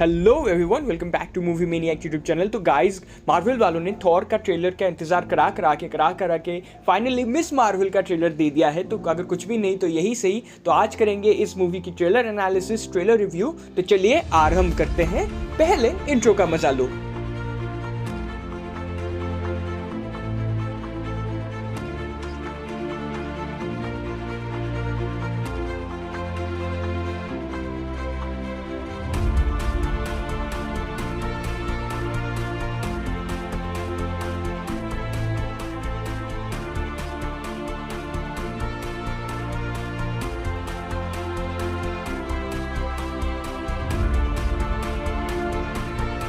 Hello everyone, welcome back to Movie Maniac YouTube channel. तो guys, Marvel वालों ने Thor का ट्रेलर का इंतजार करा के फाइनली मिस मार्वल का ट्रेलर दे दिया है। तो अगर कुछ भी नहीं तो यही सही। तो आज करेंगे इस मूवी की ट्रेलर एनालिसिस, ट्रेलर रिव्यू। तो चलिए आरंभ करते हैं। पहले इंट्रो का मजा लो।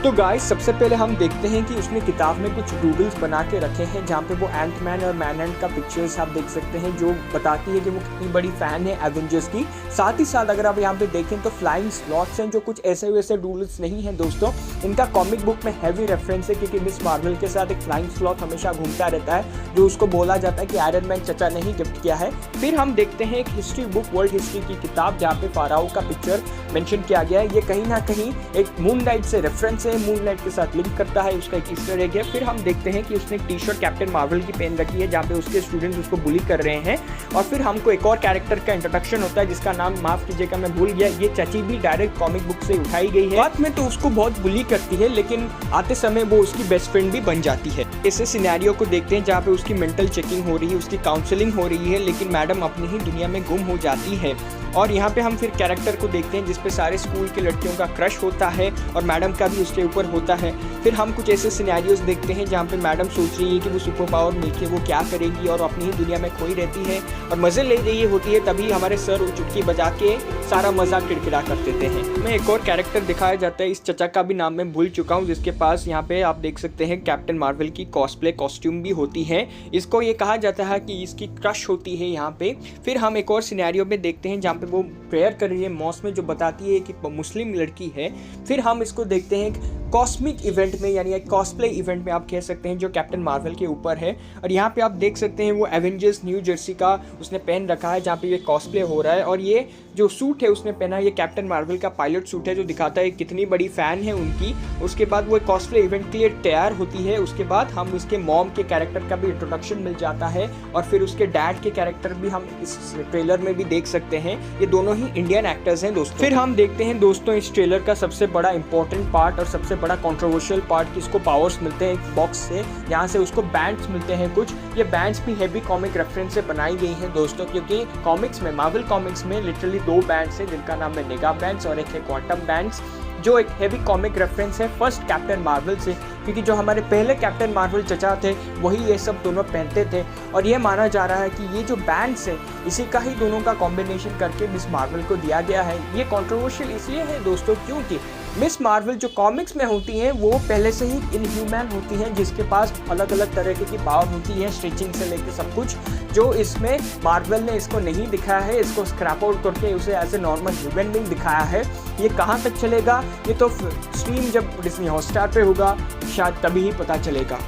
तो गाइस, सबसे पहले हम देखते हैं कि उसने किताब में कुछ डूडल्स बना के रखे हैं, जहाँ पे वो एंट मैन और मैन एंट का पिक्चर्स आप देख सकते हैं, जो बताती है कि वो कितनी बड़ी फैन है एवेंजर्स की। साथ ही साथ अगर आप यहाँ पे देखें तो फ्लाइंग स्लॉट्स हैं, जो कुछ ऐसे वैसे डूडल्स नहीं हैं दोस्तों। इनका कॉमिक बुक में हैवी रेफरेंस है, क्योंकि मिस मार्वल के साथ एक फ्लाइंग स्लॉट हमेशा घूमता रहता है, जो उसको बोला जाता है कि आयरन मैन चचा ने ही गिफ्ट किया है। फिर हम देखते हैं एक हिस्ट्री बुक, वर्ल्ड हिस्ट्री की किताब, जहाँ पे फाराओ का पिक्चर मेंशन किया गया है। ये कहीं ना कहीं एक मून नाइट से रेफरेंस है, मून नाइट के साथ लिंक करता है, उसका एक ईस्टर एग है। फिर हम देखते हैं कि उसने एक टी शर्ट कैप्टन मार्वल की पहन रखी है, जहाँ पे उसके स्टूडेंट्स उसको बुली कर रहे हैं। और फिर हमको एक और कैरेक्टर का इंट्रोडक्शन होता है, जिसका नाम माफ कीजिएगा मैं भूल गया। ये चची भी डायरेक्ट कॉमिक बुक से उठाई गई है। बाद में तो उसको बहुत बुली करती है, लेकिन आते समय वो उसकी बेस्ट फ्रेंड भी बन जाती है। ऐसे सिनेरियो को देखते हैं जहाँ पे उसकी मेंटल चेकिंग हो रही है, उसकी काउंसलिंग हो रही है, लेकिन मैडम अपनी ही दुनिया में गुम हो जाती है। और यहाँ पे हम फिर कैरेक्टर को देखते हैं जिसपे सारे स्कूल के लड़कियों का क्रश होता है, और मैडम का भी उसके ऊपर होता है। फिर हम कुछ ऐसे सिनेरियोज देखते हैं जहाँ पे मैडम सोच रही है कि वो सुपर पावर मिलके वो क्या करेगी, और अपनी ही दुनिया में खोई रहती है और मज़े ले रही होती है। तभी हमारे सर चुटकी बजा के सारा मज़ा किड़किड़ा कर देते हैं। मैं एक और कैरेक्टर दिखाया जाता है, इस चचा का भी नाम मैं भूल चुका हूँ, जिसके पास यहाँ पे आप देख सकते हैं कैप्टन मार्वल की कॉस्प्ले कॉस्ट्यूम भी होती है। इसको ये कहा जाता है कि इसकी क्रश होती है यहाँ पे। फिर हम एक और सिनेरियो में देखते हैं जहाँ पे वो प्रेयर कर रही है मॉस में, जो बताती है कि मुस्लिम लड़की है। फिर हम इसको देखते हैं कॉस्मिक इवेंट में, यानी एक कॉस्प्ले इवेंट में आप कह सकते हैं, जो कैप्टन मार्वल के ऊपर है। और यहाँ पे आप देख सकते हैं वो एवेंजर्स न्यू जर्सी का उसने पहन रखा है, जहाँ पे ये कॉस्प्ले हो रहा है। और ये जो सूट है उसने पहना है, ये कैप्टन मार्वल का पायलट सूट है, जो दिखाता है कितनी बड़ी फ़ैन है उनकी। उसके बाद वो कॉस्प्ले इवेंट के लिए तैयार होती है। उसके बाद हम उसके मॉम के कैरेक्टर का भी इंट्रोडक्शन मिल जाता है, और फिर उसके डैड के कैरेक्टर भी हम इस ट्रेलर में भी देख सकते हैं। ये दोनों ही इंडियन एक्टर्स हैं दोस्तों। फिर हम देखते हैं दोस्तों इस ट्रेलर का सबसे बड़ा इंपॉर्टेंट पार्ट और सबसे बड़ा कंट्रोवर्शियल पार्ट, कि इसको पावर्स मिलते हैं एक बॉक्स से, यहाँ से उसको बैंड्स मिलते हैं कुछ। ये बैंड्स भी हैवी कॉमिक रेफरेंस से बनाई गई हैं दोस्तों, क्योंकि कॉमिक्स में, मार्वल कॉमिक्स में लिटरली 2 बैंड्स हैं, जिनका नाम है नेगा बैंड्स और एक है क्वांटम बैंड्स, जो एक हैवी कॉमिक रेफरेंस है फर्स्ट कैप्टन मार्वल से, क्योंकि जो हमारे पहले कैप्टन मार्वल चचा थे वही ये सब दोनों पहनते थे। और ये माना जा रहा है कि ये जो बैंड्स हैं, इसी का ही दोनों का कॉम्बिनेशन करके मिस मार्वल को दिया गया है। ये कंट्रोवर्शियल इसलिए है दोस्तों, क्योंकि मिस मार्वल जो कॉमिक्स में होती हैं वो पहले से ही इनह्यूमन होती हैं, जिसके पास अलग अलग तरह की पावर होती है, स्ट्रेचिंग से लेकर सब कुछ, जो इसमें मार्वल ने इसको नहीं दिखाया है। इसको स्क्रैप आउट करके उसे as a normal human being दिखाया है। ये कहाँ तक चलेगा, ये तो स्ट्रीम जब डिज्नी हॉटस्टार पे होगा शायद तभी ही पता चलेगा।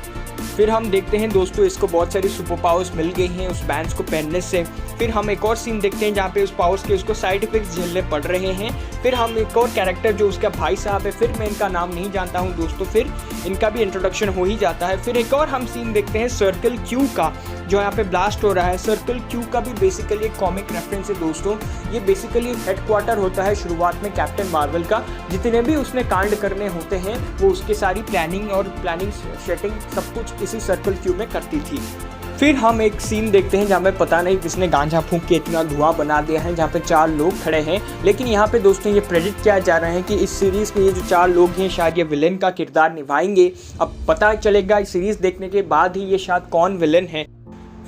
फिर हम देखते हैं दोस्तों इसको बहुत सारी सुपर पावर्स मिल गई हैं उस बैंड्स को पहनने से। फिर हम एक और सीन देखते हैं जहाँ पे उस पावर्स के उसको साइड इफेक्ट्स झेलने पड़ रहे हैं। फिर हम एक और कैरेक्टर जो उसका भाई साहब है, फिर मैं इनका नाम नहीं जानता हूँ दोस्तों, फिर इनका भी इंट्रोडक्शन हो ही जाता है। फिर एक और हम सीन देखते हैं सर्कल क्यू का, जो यहाँ पे ब्लास्ट हो रहा है। सर्कल क्यू का भी बेसिकली एक कॉमिक रेफरेंस है दोस्तों। ये बेसिकली हेडक्वार्टर होता है शुरुआत में कैप्टन मार्वल का। जितने भी उसने कांड करने होते हैं वो उसकी सारी प्लानिंग सेटिंग सब कुछ इसी सर्कल क्यू में करती थी। फिर हम एक सीन देखते हैं जहाँ पे पता नहीं किसने गांजा फूंक के इतना धुआं बना दिया है, जहाँ पे 4 लोग खड़े हैं। लेकिन यहाँ पे दोस्तों ये प्रेडिक्ट किया जा रहा है कि इस सीरीज़ में ये जो 4 लोग हैं शायद ये विलेन का किरदार निभाएंगे। अब पता चलेगा इस सीरीज़ देखने के बाद ही ये शायद कौन विलेन है।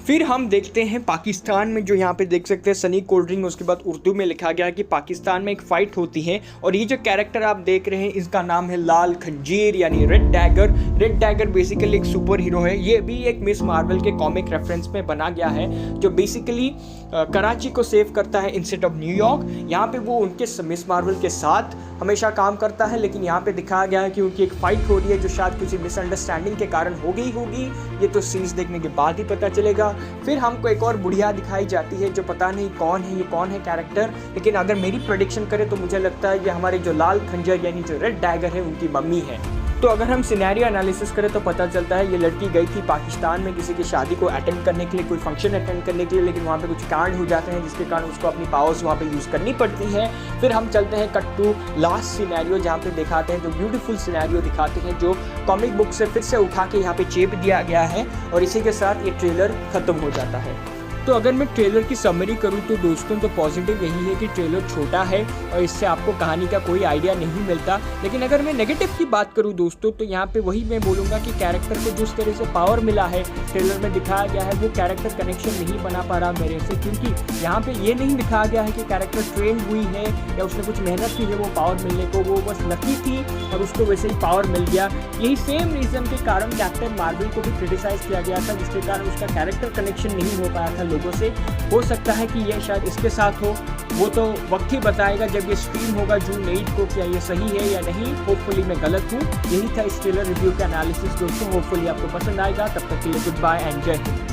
फिर हम देखते हैं पाकिस्तान में, जो यहाँ पे देख सकते हैं सनी कोल्ड ड्रिंक, उसके बाद उर्दू में लिखा गया है कि पाकिस्तान में एक फ़ाइट होती है। और ये जो कैरेक्टर आप देख रहे हैं इसका नाम है लाल खंजीर, यानी red dagger. Red dagger basically एक सुपर हीरो है। ये भी एक मिस मार्वल के कॉमिक रेफरेंस में बना गया है, जो बेसिकली कराची को सेव करता है इंस्टेड ऑफ न्यूयॉर्क। यहाँ पे वो उनके मिस मार्वल के साथ हमेशा काम करता है, लेकिन यहाँ पे दिखाया गया है कि उनकी एक फाइट हो रही है जो शायद किसी मिसअंडरस्टैंडिंग के कारण हो गई होगी। ये तो सीरीज देखने के बाद ही पता चलेगा। फिर हमको एक और बुढ़िया दिखाई जाती है जो पता नहीं कौन है, ये कौन है कैरेक्टर, लेकिन अगर मेरी प्रेडिक्शन करें तो मुझे लगता है ये हमारे जो लाल खंजर यानी जो रेड डैगर है उनकी मम्मी है। तो अगर हम सिनेरियो एनालिसिस करें तो पता चलता है ये लड़की गई थी पाकिस्तान में किसी की शादी को अटेंड करने के लिए, कोई फंक्शन अटेंड करने के लिए, लेकिन वहाँ पे कुछ कांड हो जाते हैं जिसके कारण उसको अपनी पावर्स वहाँ पे यूज़ करनी पड़ती है। फिर हम चलते हैं कट टू लास्ट सिनेरियो जहाँ पे दिखाते हैं, जो ब्यूटीफुल सिनेरियो दिखाते हैं जो कॉमिक बुक से फिर से उठा के यहाँ पे चेप दिया गया है, और इसी के साथ ये ट्रेलर ख़त्म हो जाता है। तो अगर मैं ट्रेलर की समरी करूं तो दोस्तों तो पॉजिटिव यही है कि ट्रेलर छोटा है और इससे आपको कहानी का कोई आइडिया नहीं मिलता। लेकिन अगर मैं नेगेटिव की बात करूं दोस्तों तो यहाँ पे वही मैं बोलूँगा कि कैरेक्टर को जिस तरह से पावर मिला है ट्रेलर में दिखाया गया है वो कैरेक्टर कनेक्शन नहीं बना पा रहा मेरे से, क्योंकि यहाँ पे ये नहीं दिखाया गया है कि कैरेक्टर ट्रेंड हुई है या उसने कुछ मेहनत की है वो पावर मिलने को, वो बस लकी थी और उसको वैसे ही पावर मिल गया। यही सेम रीज़न के कारण कैप्टन मार्वल को भी क्रिटिसाइज किया गया था, जिसके कारण उसका कैरेक्टर कनेक्शन नहीं हो पाया था लोगों से। हो सकता है कि ये शायद इसके साथ हो, वो तो वक्त ही बताएगा जब ये स्ट्रीम होगा जून 8 को, क्या ये सही है या नहीं। होपफुली मैं गलत हूँ। यही था इस ट्रेलर रिव्यू का एनालिसिस दोस्तों, होपफुली आपको पसंद आएगा। तब तक के लिए गुड बाय एंड जय हिंद।